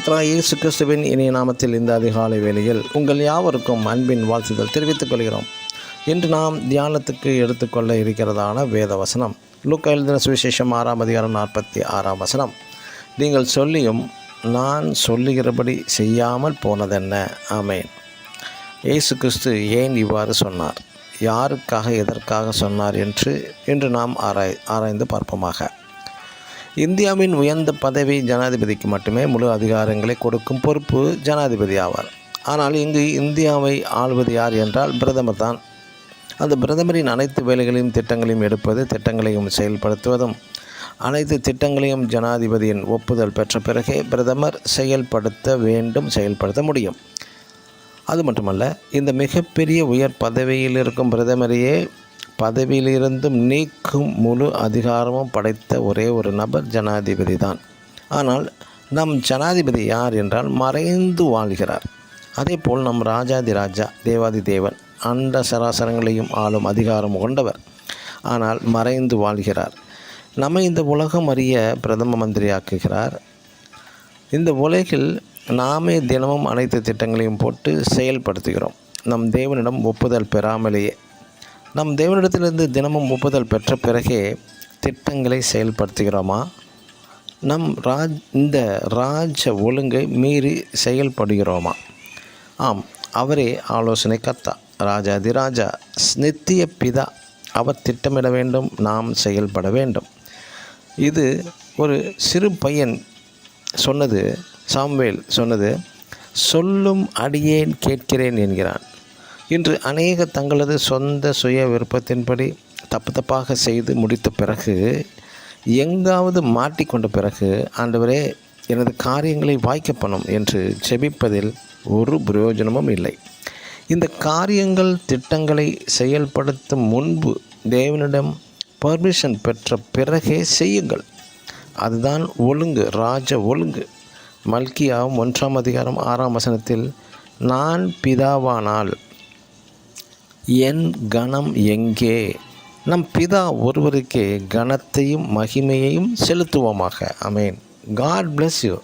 கர்த்தராகிய இயேசு கிறிஸ்துவின் இனிய நாமத்தில் இந்த அதிகாலை வேளையில் உங்கள் யாவருக்கும் அன்பின் வாழ்த்துதல் தெரிவித்துக் கொள்கிறோம். இன்று நாம் தியானத்துக்கு எடுத்துக்கொள்ள இருக்கிறதான வேத வசனம் லூக்கா எழுதின சுவிசேஷம் 6ஆம் அதிகாரம் 46ஆம் வசனம். நீங்கள் சொல்லியும் நான் சொல்லுகிறபடி செய்யாமல் போனதென்ன? ஆமேன். இயேசு கிறிஸ்து ஏன் இவ்வாறு சொன்னார், யாருக்காக எதற்காக சொன்னார் என்று இன்று நாம் ஆராய்ந்து பார்ப்போமாக. இந்தியாவின் உயர்ந்த பதவி ஜனாதிபதிக்கு மட்டுமே முழு அதிகாரங்களை கொடுக்கும் பொறுப்பு ஜனாதிபதி ஆவார். ஆனால் இங்கு இந்தியாவை ஆள்வது யார் என்றால் பிரதமர் தான். அந்த பிரதமரின் அனைத்து வேலைகளையும் திட்டங்களையும் எடுப்பது, திட்டங்களையும் செயல்படுத்துவதும், அனைத்து திட்டங்களையும் ஜனாதிபதியின் ஒப்புதல் பெற்ற பிறகே பிரதமர் செயல்படுத்த முடியும். அது மட்டுமல்ல, இந்த மிகப்பெரிய உயர் பதவியில் இருக்கும் பிரதமரையே பதவியிலிருந்தும் நீக்கும் முழு அதிகாரமும் படைத்த ஒரே ஒரு நபர் ஜனாதிபதி தான். ஆனால் நம் ஜனாதிபதி யார் என்றால் மறைந்து வாழ்கிறார். அதேபோல் நம் ராஜாதி ராஜா தேவாதி தேவன் அண்ட சராசரங்களையும் ஆளும் அதிகாரம் கொண்டவர். ஆனால் மறைந்து வாழ்கிறார். நம்மை இந்த உலகம் அறிய பிரதம மந்திரியாக்குகிறார். இந்த உலகில் நாமே தினமும் அனைத்து திட்டங்களையும் போட்டு செயல்படுத்துகிறோம். நம் தேவனிடம் ஒப்புதல் பெறாமலேயே. நம் தேவனிடத்திலிருந்து தினமும் ஒப்புதல் பெற்ற பிறகே திட்டங்களை செயல்படுத்துகிறோமா? இந்த ராஜ ஒழுங்கை மீறி செயல்படுகிறோமா? ஆம், அவரே ஆலோசனை கர்த்தா, ராஜாதி ராஜா, நித்திய பிதா. அவர் திட்டமிட வேண்டும், நாம் செயல்பட வேண்டும். இது ஒரு சிறு பையன் சொன்னது, சாமுவேல் சொன்னது, சொல்லும் அடியேன் கேட்கிறேன் என்கிறான். இன்று அநேக தங்களது சொந்த சுய விருப்பத்தின்படி தப்பாக செய்து முடித்த பிறகு, எங்காவது மாட்டிக்கொண்ட பிறகு, ஆண்டவரே எனது காரியங்களை வாய்க்க பண்ணும் என்று ஜெபிப்பதில் ஒரு பிரயோஜனமும் இல்லை. இந்த காரியங்கள் திட்டங்களை செயல்படுத்தும் முன்பு தேவனிடம் பர்மிஷன் பெற்ற பிறகே செய்யுங்கள். அதுதான் ஒழுங்கு, ராஜ ஒழுங்கு. மல்கியாவும் 1ஆம் அதிகாரம் 6ஆம் வசனத்தில், நான் பிதாவானால் என் கனம் எங்கே? நம் பிதா ஒருவருக்கே கனத்தையும் மகிமையையும் செலுத்துவோமாக. ஆமென். God bless you.